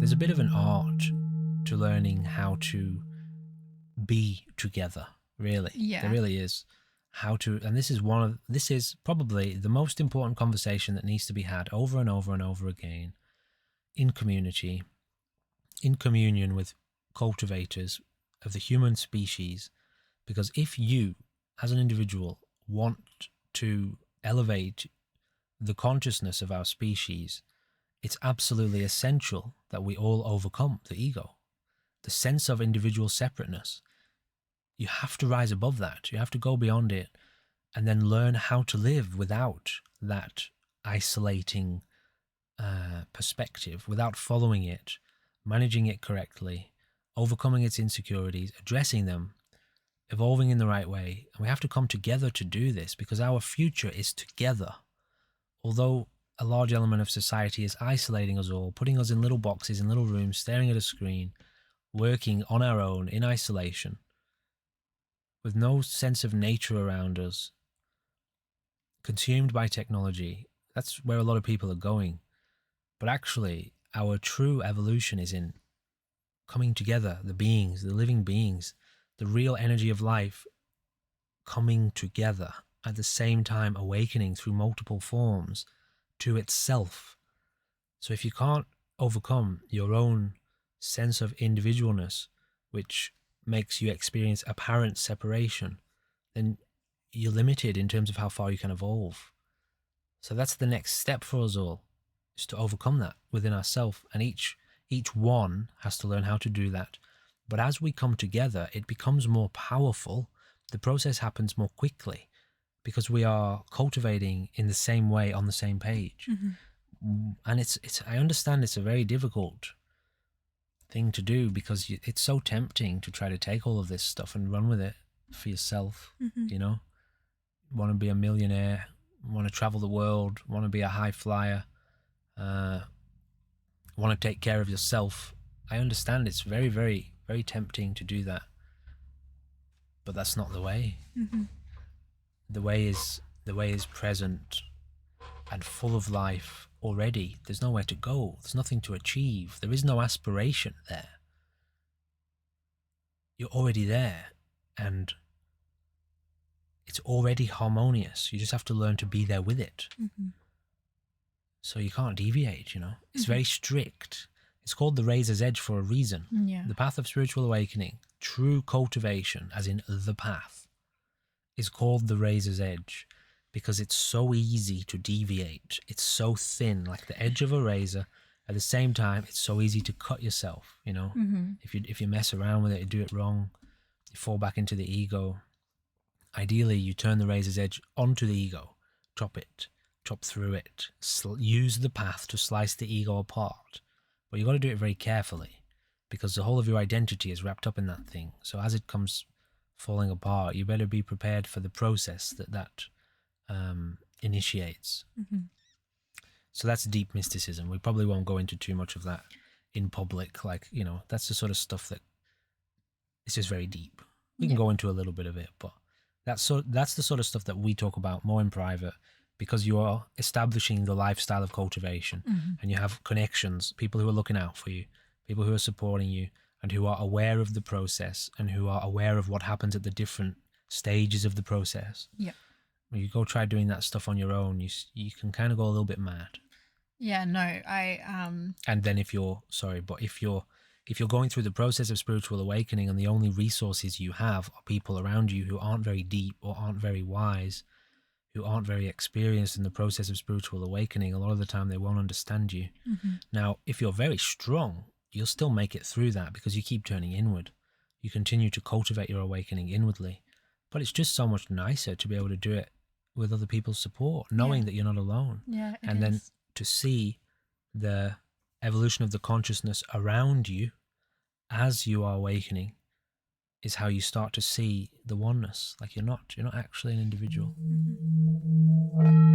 there's a bit of an art to learning how to be together, really. Yeah. There really is. How to, and this is probably the most important conversation that needs to be had over and over and over again in community, in communion with cultivators of the human species. Because if you, as an individual, want to elevate the consciousness of our species, it's absolutely essential that we all overcome the ego, the sense of individual separateness. You have to rise above that. You have to go beyond it and then learn how to live without that isolating perspective, without following it, managing it correctly, overcoming its insecurities, addressing them, evolving in the right way. And we have to come together to do this because our future is together. Although a large element of society is isolating us all, putting us in little boxes, in little rooms, staring at a screen, working on our own in isolation, with no sense of nature around us, consumed by technology. That's where a lot of people are going. But actually, our true evolution is in coming together, the beings, the living beings, the real energy of life coming together at the same time awakening through multiple forms to itself. So if you can't overcome your own sense of individualness, which makes you experience apparent separation, then you're limited in terms of how far you can evolve. So that's the next step for us all, is to overcome that within ourselves. And each one has to learn how to do that. But as we come together, it becomes more powerful. The process happens more quickly because we are cultivating in the same way on the same page. Mm-hmm. And it's I understand it's a very difficult thing to do because it's so tempting to try to take all of this stuff and run with it for yourself. Mm-hmm. You know, want to be a millionaire, want to travel the world, want to be a high flyer, want to take care of yourself. I understand it's very, very, very tempting to do that, but that's not the way. Mm-hmm. The way is present and full of life already. There's nowhere to go. There's nothing to achieve. There is no aspiration there. You're already there, and it's already harmonious. You just have to learn to be there with it. Mm-hmm. So you can't deviate, you know. It's Mm-hmm. very strict. It's called the razor's edge for a reason. Yeah. The path of spiritual awakening, true cultivation, as in the path, is called the razor's edge because it's so easy to deviate. It's so thin, like the edge of a razor. At the same time, it's so easy to cut yourself, you know. Mm-hmm. If you mess around with it, you do it wrong, you fall back into the ego. Ideally, you turn the razor's edge onto the ego, chop through it, use the path to slice the ego apart. But you've got to do it very carefully because the whole of your identity is wrapped up in that thing. So as it comes falling apart, you better be prepared for the process that initiates. Mm-hmm. So that's deep mysticism. We probably won't go into too much of that in public. Like, you know, that's the sort of stuff that is just very deep. We can go into a little bit of it, but that's the sort of stuff that we talk about more in private because you are establishing the lifestyle of cultivation. Mm-hmm. And you have connections, people who are looking out for you, people who are supporting you, and who are aware of the process and who are aware of what happens at the different stages of the process. Yeah. When you go try doing that stuff on your own, you can kind of go a little bit mad. Yeah, no, And then if you're going through the process of spiritual awakening and the only resources you have are people around you who aren't very deep or aren't very wise, who aren't very experienced in the process of spiritual awakening, a lot of the time they won't understand you. Mm-hmm. Now, if you're very strong, you'll still make it through that because you keep turning inward. You continue to cultivate your awakening inwardly. But it's just so much nicer to be able to do it with other people's support, knowing that you're not alone. Yeah, and then to see the evolution of the consciousness around you as you are awakening is how you start to see the oneness. Like you're not actually an individual. Mm-hmm.